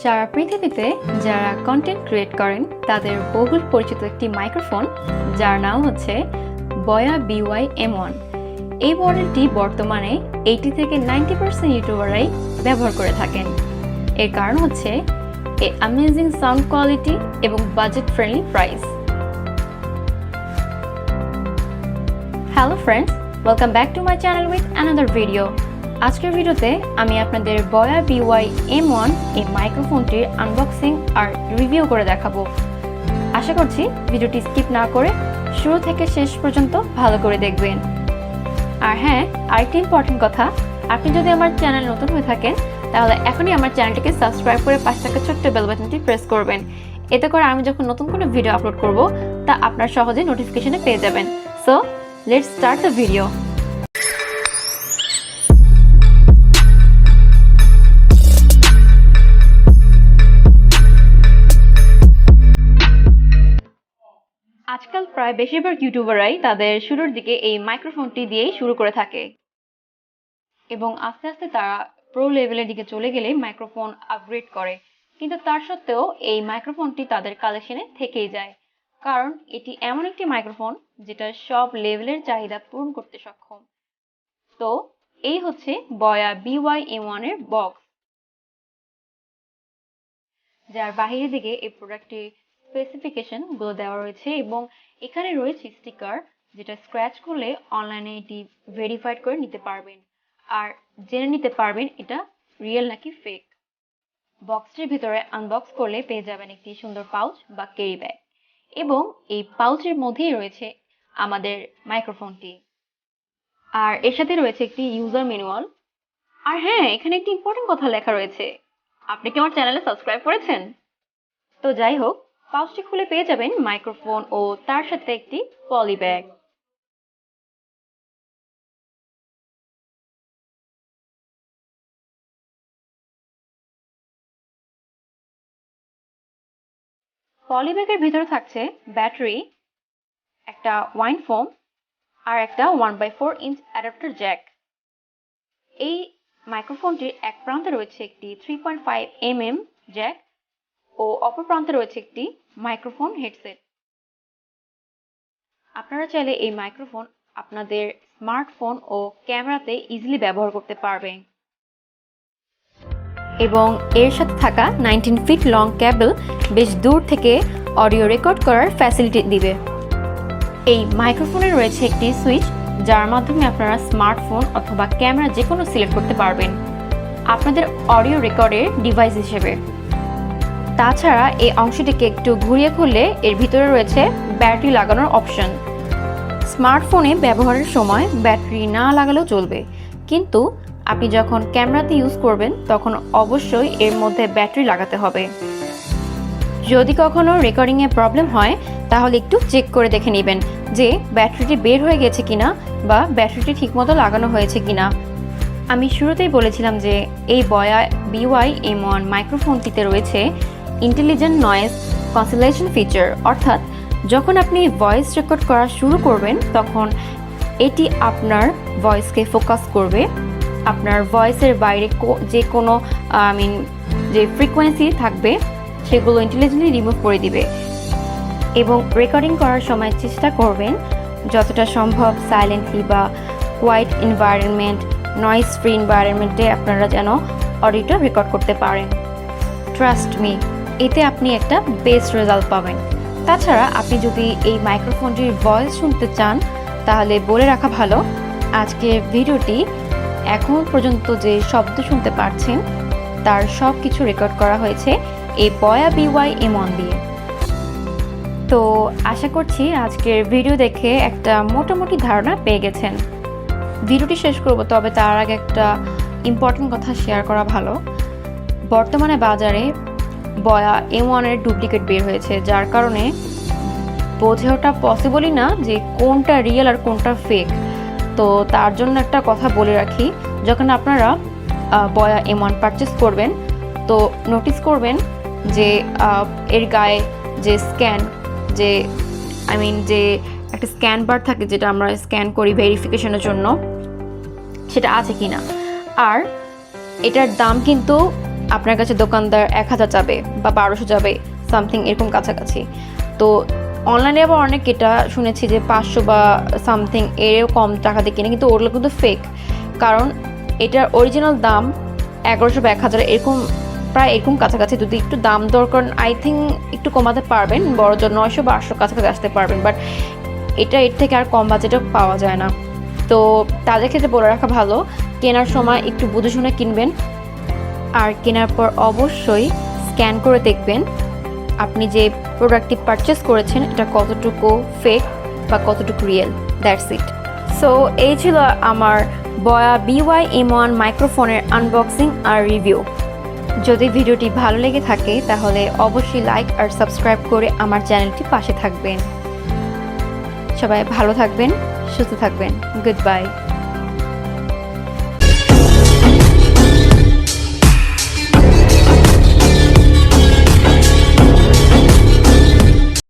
সারা পৃথিবীতে যারা content create করেন তাদের বহুল পরিচিত একটি মাইক্রোফোন যার নাম হচ্ছে বয়া BY-M1। এই মডেলটি বর্তমানে 80 থেকে 90% ইউটিউবাররাই ব্যবহার করে থাকেন। এর কারণ হচ্ছে এর অ্যামেজিং সাউন্ড কোয়ালিটি এবং budget friendly price. Hello friends, welcome back to my channel with another video. আজকের ভিডিওতে আমি আপনাদের বয়া BY-M1 এই মাইক্রোফোনটির আনবক্সিং আর রিভিউ করে দেখাবো। আশা করছি ভিডিওটি স্কিপ না করে শুরু থেকে শেষ পর্যন্ত ভালো করে দেখবেন। আর হ্যাঁ, আরেকটি ইম্পর্টেন্ট কথা, আপনি যদি আমার চ্যানেল নতুন হয়ে থাকেন তাহলে এখনই আমার চ্যানেলটিকে সাবস্ক্রাইব করে পাশে থাকা ছোট্ট বেল বাটনটি প্রেস করবেন। এতে করে আমি যখন নতুন কোনো ভিডিও আপলোড করব তা আপনার সহজে নোটিফিকেশনে পেয়ে যাবেন। So let's start the video. আজকাল প্রায় বেশিরভাগ ইউটিউবাররাই তাদের শুরুর দিকে এই মাইক্রোফোনটি দিয়েই শুরু করে থাকে এবং আস্তে আস্তে তারা প্রো লেভেলের দিকে চলে গেলে মাইক্রোফোন আপগ্রেড করে, কিন্তু তার সত্ত্বেও এই মাইক্রোফোনটি তাদের কালেকশনে থেকেই যায়, কারণ এটি এমন একটি মাইক্রোফোন যেটা সব লেভেলের চাহিদা পূরণ করতে সক্ষম। তো এই হচ্ছে বয়া BY-M1 এর বক্স, যার বাহিরের দিকে এই প্রোডাক্টটির স্পেসিফিকেশন গুলো দেওয়া রয়েছে এবং এখানে রয়েছে স্টিকার, যেটা স্ক্র্যাচ করলে অনলাইনে এটি ভেরিফাইড করে নিতে পারবেন আর জেনে নিতে পারবেন এটা রিয়েল নাকি ফেক। বক্সটির ভিতরে আনবক্স করলে পেয়ে যাবেন একটি সুন্দর পাউচ বা ক্যারি ব্যাগ, এবং এই পাউচের মধ্যেই রয়েছে আমাদের মাইক্রোফোনটি, আর এর সাথে রয়েছে একটি ইউজার ম্যানুয়াল। আর হ্যাঁ, এখানে একটি ইম্পর্টেন্ট কথা লেখা রয়েছে, আপনি কি আমার চ্যানেলে সাবস্ক্রাইব করেছেন? তো যাই হোক, পাউচটি খুলে পেয়ে যাবেন মাইক্রোফোন ও তার সাথে একটি পলি ব্যাগ। পলি ব্যাগের ভিতরে থাকছে ব্যাটারি, একটা ওয়াইন ফোম আর একটা 1/4 ইঞ্চ অ্যাডাপ্টার জ্যাক। এই মাইক্রোফোনটির এক প্রান্তে রয়েছে একটি 3.5 mm জ্যাক ও অপর প্রান্তে রয়েছে একটি মাইক্রোফোন হেডসেট। আপনারা চাইলে এই মাইক্রোফোন আপনাদের স্মার্টফোন ও ক্যামেরাতে ইজিলি ব্যবহার করতে পারবেন, এবং এর সাথে থাকা 19 ফিট লং কেবল বেশ দূর থেকে অডিও রেকর্ড করার ফ্যাসিলিটি দিবে। এই মাইক্রোফোনে রয়েছে একটি সুইচ, যার মাধ্যমে আপনারা স্মার্টফোন অথবা ক্যামেরা যে কোনো সিলেক্ট করতে পারবেন আপনাদের অডিও রেকর্ডের ডিভাইস হিসেবে। তাছাড়া এই অংশটিকে একটু ঘুরিয়ে খুললে এর ভিতরে রয়েছে ব্যাটারি লাগানোর অপশন। স্মার্টফোনে ব্যবহারের সময় ব্যাটারি না লাগালেও চলবে, কিন্তু আপনি যখন ক্যামেরাতে ইউজ করবেন তখন অবশ্যই এর মধ্যে ব্যাটারি লাগাতে হবে। যদি কখনো রেকর্ডিংয়ে প্রবলেম হয় তাহলে একটু চেক করে দেখে নেবেন যে ব্যাটারিটি বের হয়ে গেছে কিনা বা ব্যাটারিটি ঠিকমতো লাগানো হয়েছে কিনা। আমি শুরুতেই বলেছিলাম যে এই বয়া BY-M1 মাইক্রোফোনটিতে রয়েছে ইন্টেলিজেন্ট নয়েজ ক্যান্সেলেশন ফিচার, অর্থাৎ যখন আপনি ভয়েস রেকর্ড করা শুরু করবেন তখন এটি আপনার ভয়েসকে ফোকাস করবে, আপনার ভয়েসের বাইরে যে কোনো যে ফ্রিকোয়েন্সি থাকবে সেগুলো ইন্টেলিজেন্টলি রিমুভ করে দিবে, এবং রেকর্ডিং করার সময় চেষ্টা করবেন যতটা সম্ভব সাইলেন্টলি বা কোয়াইট এনভায়রনমেন্ট, নয়েজ ফ্রি এনভায়রনমেন্টে আপনারা যেন অডিওটা রেকর্ড করতে পারেন। ট্রাস্ট মি, এতে আপনি একটা বেস্ট রেজাল্ট পাবেন। তাছাড়া আপনি যদি এই মাইক্রোফোনটির ভয়েস শুনতে চান তাহলে বলে রাখা ভালো, আজকের ভিডিওটি এখন পর্যন্ত যে শব্দ শুনতে পারছেন তার সব কিছু রেকর্ড করা হয়েছে এই বয়া BY-M1 দিয়ে। তো আশা করছি আজকের ভিডিও দেখে একটা মোটামুটি ধারণা পেয়ে গেছেন। ভিডিওটি শেষ করব, তবে তার আগে একটা ইম্পর্টেন্ট কথা শেয়ার করা ভালো। বর্তমানে বাজারে বয়া M1 এর ডুপ্লিকেট বের হয়েছে, যার কারণে বোঝা ওঠা পসিবলই না যে কোনটা রিয়েল আর কোনটা ফেক। তো তার জন্য একটা কথা বলে রাখি, যখন আপনারা বয়া M1 পারচেস করবেন তো নোটিস করবেন যে এর গায়ে যে যে একটা স্ক্যান বার থাকে, যেটা আমরা স্ক্যান করি ভেরিফিকেশনের জন্য, সেটা আছে কিনা। আর এটার দাম কিন্তু আপনার কাছে দোকানদার 1000 যাবে বা 1200 যাবে, সামথিং এরকম কাছাকাছি। তো অনলাইনে আবার অনেক এটা শুনেছি যে 500 বা সামথিং এরও কম টাকা দিয়ে কিনে, কিন্তু ওগুলো কিন্তু ফেক। কারণ এটার অরিজিনাল দাম 1100 বা 1000 এরকম, প্রায় এরকম কাছাকাছি। যদি একটু দাম দরকার আই থিঙ্ক একটু কমাতে পারবেন, বড় জন্য 900 বা 800 কাছাকাছি আসতে পারবেন, বাট এটা এর থেকে আর কম বাজেটও পাওয়া যায় না। তো তাদের ক্ষেত্রে বলে রাখা ভালো, কেনার সময় একটু বুঝে শুনে কিনবেন, আর কেনার পর অবশ্যই স্ক্যান করে দেখবেন আপনি যে প্রোডাক্টটি পারচেস করেছেন এটা কতটুকু ফেক বা কতটুকু রিয়েল। That's it. সো এই ছিল আমার বয়া BY-M1 মাইক্রোফোনের আনবক্সিং আর রিভিউ। যদি ভিডিওটি ভালো লেগে থাকে তাহলে অবশ্যই লাইক আর সাবস্ক্রাইব করে আমার চ্যানেলটি পাশে থাকবেন। সবাই ভালো থাকবেন, সুস্থ থাকবেন। Good bye.